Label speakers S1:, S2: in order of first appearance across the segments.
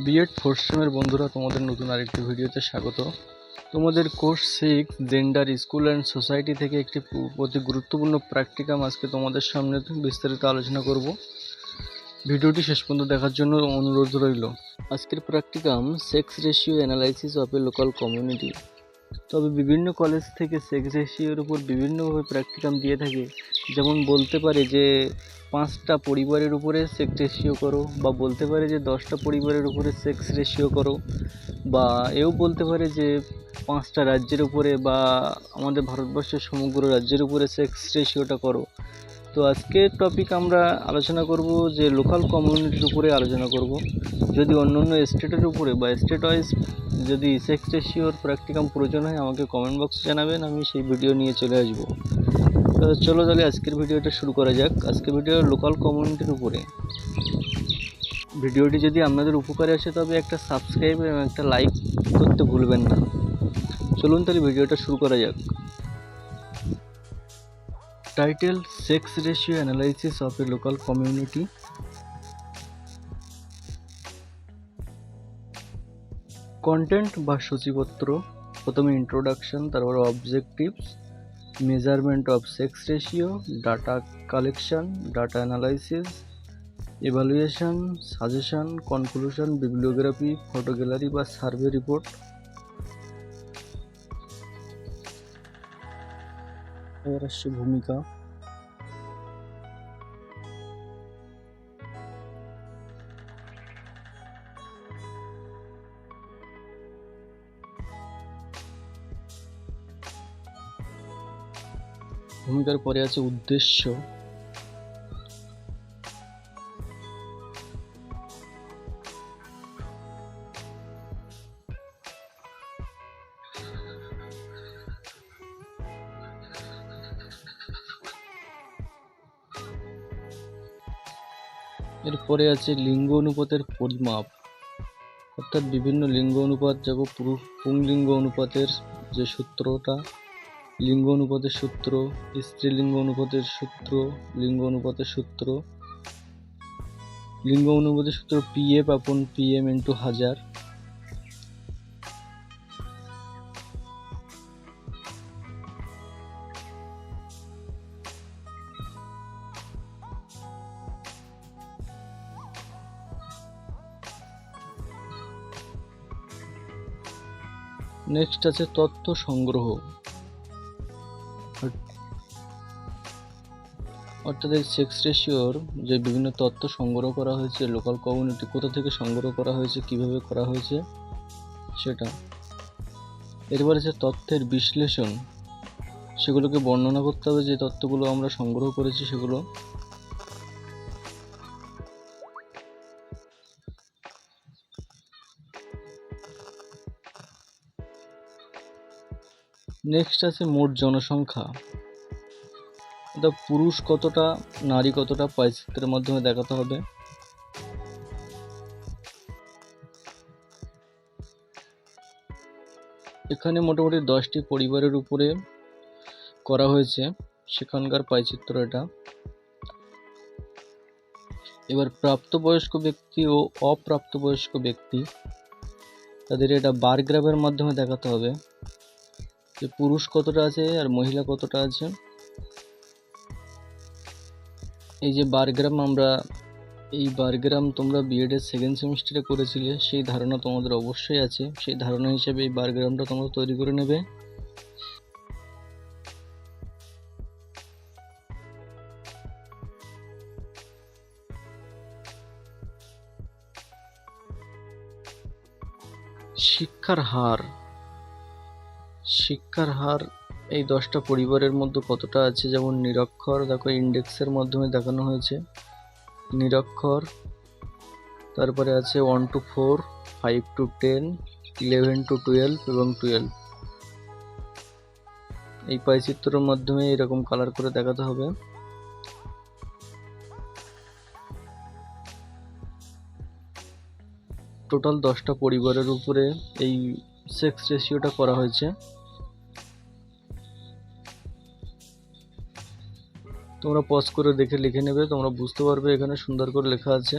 S1: B Ed fourth সেমের বন্ধুরা, তোমাদের নতুন আরেকটি ভিডিওতে স্বাগত। তোমাদের course 6 gender, school and society থেকে একটি অতি গুরুত্বপূর্ণ প্র্যাকটিকাম আজকে তোমাদের সামনে বিস্তারিত আলোচনা করব। ভিডিওটি শেষ পর্যন্ত দেখার জন্য অনুরোধ রইল। আজকের practicum sex ratio analysis of A local community. তবে বিভিন্ন কলেজ থেকে সেক্স রেশিওর উপর বিভিন্নভাবে প্র্যাকটিকাম দিয়ে থাকে। যেমন বলতে পারে যে 5টা পরিবারের উপরে সেক্স রেশিও করো, বা বলতে পারে যে 10টা পরিবারের উপরে সেক্স রেশিও করো, বা এও বলতে পারে যে 5টা রাজ্যের উপরে বা আমাদের ভারতবর্ষের সমগ্র রাজ্যের উপরে সেক্স রেশিওটা করো। তো আজকের টপিক আমরা আলোচনা করব যে লোকাল কমিউনিটির উপরে আলোচনা করব। যদি অন্য অন্য স্টেটের উপরে বা স্টেট ওয়াইজ যদি সেক্স রেশিওর প্র্যাকটিকাম প্রয়োজন হয়, আমাকে কমেন্ট বক্সে জানাবেন, আমি সেই ভিডিও নিয়ে চলে আসবো। তো চলো তাহলে আজকের ভিডিওটা শুরু করা যাক। আজকের ভিডিও লোকাল কমিউনিটির উপরে। ভিডিওটি যদি আপনাদের উপকারে আসে তবে একটা সাবস্ক্রাইব এবং একটা লাইক করতে ভুলবেন না। চলুন তাহলে ভিডিওটা শুরু করা যাক। Title: sex ratio analysis of A local community. Content বা সূচিপত্র। প্রথমে ইন্ট্রোডাকশন, তারপরে objectives, measurement of sex ratio, data collection, data analysis, evaluation, suggestion, conclusion, bibliography, photo gallery বা সার্ভে রিপোর্ট। এবার আসছে ভূমিকা। ভূমিকার পরে আছে উদ্দেশ্য। এরপরে আছে লিঙ্গ অনুপাতের পরিমাপ, অর্থাৎ বিভিন্ন লিঙ্গ অনুপাত, যেমন পুংলিঙ্গ অনুপাতের যে সূত্রটা, লিঙ্গ অনুপাতের সূত্র, স্ত্রীলিঙ্গ অনুপাতের সূত্র, লিঙ্গ অনুপাতের সূত্র, লিঙ্গ অনুপাতের সূত্র PF আপন PM ইন্টু 1000। নেক্সট আছে তথ্য সংগ্রহ, অর্থাৎ এই সেক্স রেশিওর যে বিভিন্ন তথ্য সংগ্রহ করা হয়েছে লোকাল কমিউনিটি, কোথা থেকে সংগ্রহ করা হয়েছে, কিভাবে করা হয়েছে সেটা। এরপর আছে তথ্যের বিশ্লেষণ, সেগুলোকে বর্ণনা করতে হবে, যে তথ্যগুলো আমরা সংগ্রহ করেছি সেগুলো। নেক্সট আছে মোট জনসংখ্যা, এটা পুরুষ কতটা, নারী কতটা, পাইচিত্রের মাধ্যমে দেখাতে হবে। এখানে মোটামুটি 10টি পরিবারের উপরে করা হয়েছে, সেখানকার পাইচিত্র এটা। এবার প্রাপ্তবয়স্ক ব্যক্তি ও অপ্রাপ্তবয়স্ক ব্যক্তি, তাদের এটা বার গ্রাফের মাধ্যমে দেখাতে হবে যে পুরুষ কতটা আছে আর মহিলা কতটা আছে। এই যে বারগ্রাম, এই বারগ্রাম তোমরা বিএড এর সেকেন্ড সেমিস্টারে করেছিলে, সেই ধারণা তোমাদের অবশ্যই আছে। সেই ধারণা হিসেবে এই বারগ্রামটা তোমরা তৈরি করে নেবে। শিক্ষার হার এই 10টা পরিবারের মধ্যে কতটা আছে, যেমন নিরক্ষর, দেখো ইন্ডেক্সের মাধ্যমে দেখানো হয়েছে নিরক্ষর। তারপরে আছে 1 to 4, 5 to 10, 11 to 12 এবং 12। এই পাইচিত্রের মাধ্যমে এরকম কালার করে দেখাতে হবে। টোটাল 10টা পরিবারের উপরে এই সেক্স রেশিওটা করা হয়েছে। তোমরা পজ করে দেখে লিখে নেবে, তোমরা বুঝতে পারবে এখানে সুন্দর করে লেখা আছে।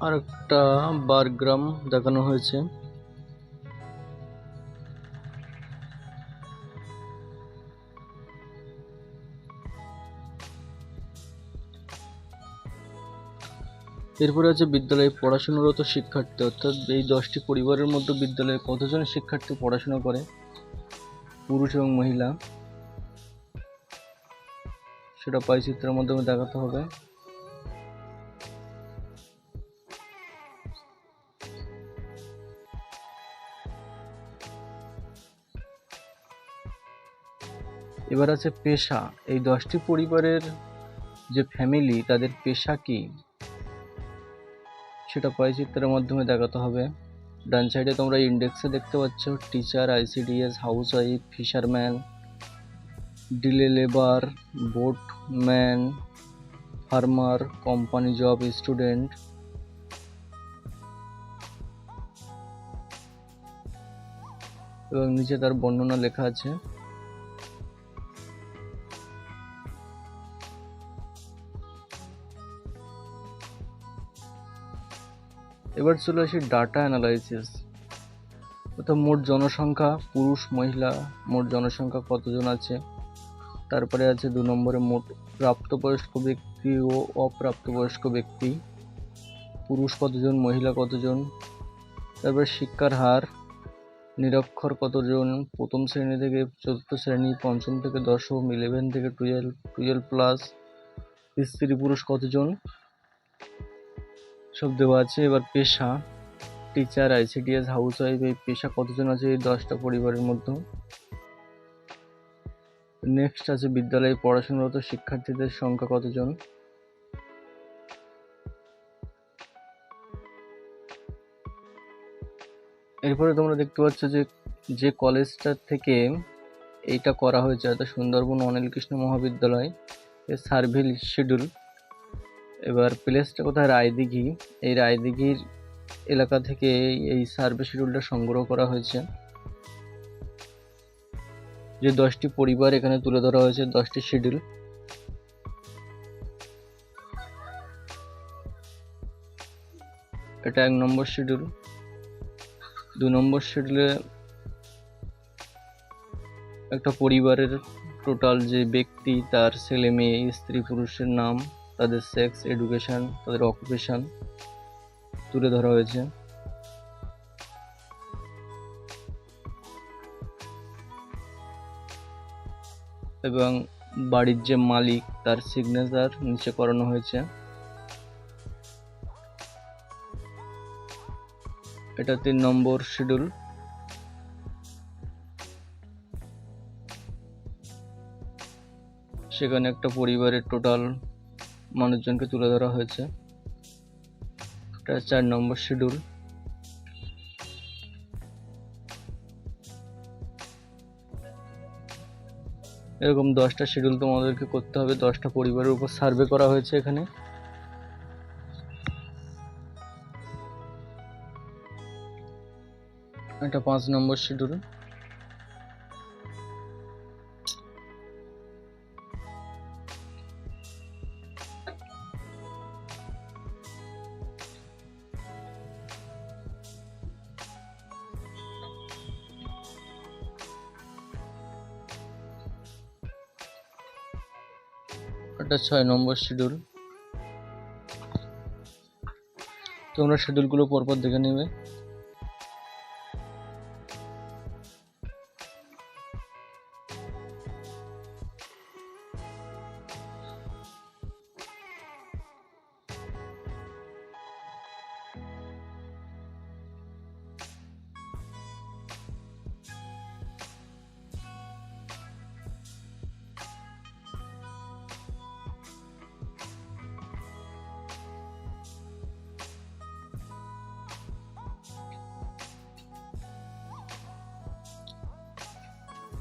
S1: আর একটা বারগ্রাম দেখানো হয়েছে। এরপরে আছে বিদ্যালয়ে পড়াশোনারত শিক্ষার্থী, অর্থাৎ এই 10টি পরিবারের মধ্যে বিদ্যালয়ে কতজন শিক্ষার্থী পড়াশোনা করে, পুরুষ এবং মহিলা, সেটা পাই চিত্রের মাধ্যমে দেখাতে হবে। এবার আছে পেশা। এই 10টি পরিবারের যে ফ্যামিলি, তাদের পেশা কি, সেটা পাই চিত্রের মাধ্যমে দেখাতে হবে। ডান সাইডে তোমরা ইন্ডেক্সে দেখতে পাচ্ছ teacher, ICDS, house wife, fisherman, delay labour, boatman, farmer, company job, student. এবং নিচে তার বর্ণনা লেখা আছে। এবার চলে আসি ডাটা অ্যানালাইসিস, অর্থাৎ মোট জনসংখ্যা, পুরুষ মহিলা মোট জনসংখ্যা কতজন আছে। তারপরে আছে 2 নম্বরে মোট প্রাপ্তবয়স্ক ব্যক্তি ও অপ্রাপ্তবয়স্ক ব্যক্তি, পুরুষ কতজন মহিলা কতজন। তারপরে শিক্ষার হার, নিরক্ষর কতজন, প্রথম শ্রেণী থেকে চতুর্থ শ্রেণী, পঞ্চম থেকে দশম, 11 থেকে 12 প্লাস, স্ত্রী পুরুষ কতজন, সব দেওয়া আছে। এবার পেশা, টিচার, আইসিডিএস, হাউস ওয়াইফ, এই পেশা কতজন আছে এই 10টা পরিবারের মধ্যে। নেক্সট আছে বিদ্যালয়ে পড়াশোনারত শিক্ষার্থীদের সংখ্যা কতজন। এরপরে তোমরা দেখতে পাচ্ছ যে কলেজটা থেকে এইটা করা হয়েছে, অর্থাৎ সুন্দরবন অনিল কৃষ্ণ মহাবিদ্যালয়, এর সার্ভে শিডিউল। এবার প্লেসটা কোথায়, রায়দিঘি। এই রায়দিঘির এলাকা থেকে এই সার্ভে শিডিউলটা সংগ্রহ করা হয়েছে। যে 10টি পরিবার এখানে তুলে ধরা হয়েছে, 10টি শিডিউল। এটা 1 নম্বর শিডিউল। 2 নম্বর শিডিউলে একটা পরিবারের টোটাল যে ব্যক্তি, তার ছেলে মেয়ে, স্ত্রী পুরুষের নাম, তাদের সেক্স, এডুকেশন, তাদের অকুপেশন তুলে ধরা হয়েছে। এবং বাড়ির যে মালিক, তার সিগনেচার নিচে করানো হয়েছে। এটা 3 নম্বর শিডিউল। সেখানে একটা পরিবারের টোটাল মানুষজনকে তুলে ধরা হয়েছে। এটা 4 নম্বর শিডিউল। এরকম 10টা শিডিউল তোমাদেরকে করতে হবে। 10টা পরিবারের উপর সার্ভে করা হয়েছে এখানে। এটা 5 নম্বর শিডিউল। এটা 6 নম্বর শিডিউল। তোমরা শিডিউলগুলো পরপর দেখে নেবে।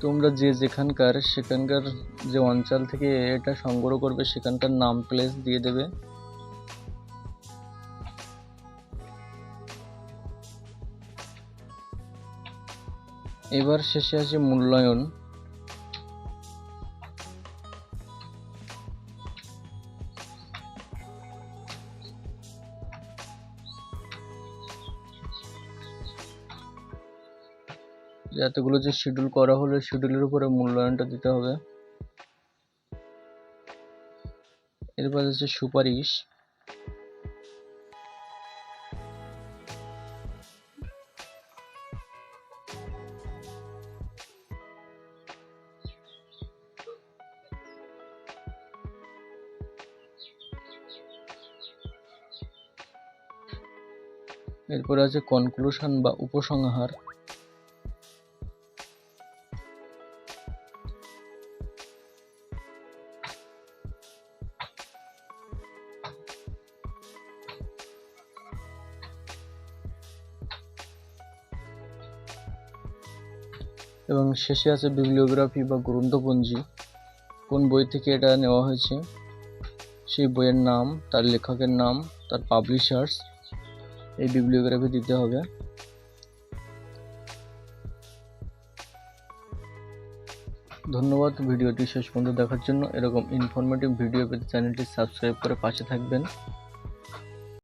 S1: তোমরা সেখানকার যে অঞ্চল থেকে এটা সংগ্রহ করবে, সেখানকার নাম প্লেস দিয়ে দেবে। এবার শেষে আছে মূল্যায়ন। এতগুলো যে শিডিউল করা হলো, শিডিউলের উপরে মূল্যায়নটা দিতে হবে। এরপর হচ্ছে সুপারিশ। এরপরে আছে কনক্লুশন বা উপসংহার। এবং শেষে আছে বিবলিওগ্রাফি বা গ্রন্থপঞ্জি। কোন বই থেকে এটা নেওয়া হয়েছে, সেই বইয়ের নাম, তার লেখকের নাম, তার পাবলিশার্স, এই বিবলিওগ্রাফি দিতে হবে। ধন্যবাদ ভিডিওটি শেষ পর্যন্ত দেখার জন্য। এরকম ইনফরমেটিভ ভিডিও পেতে চ্যানেলটি সাবস্ক্রাইব করে পাশে থাকবেন।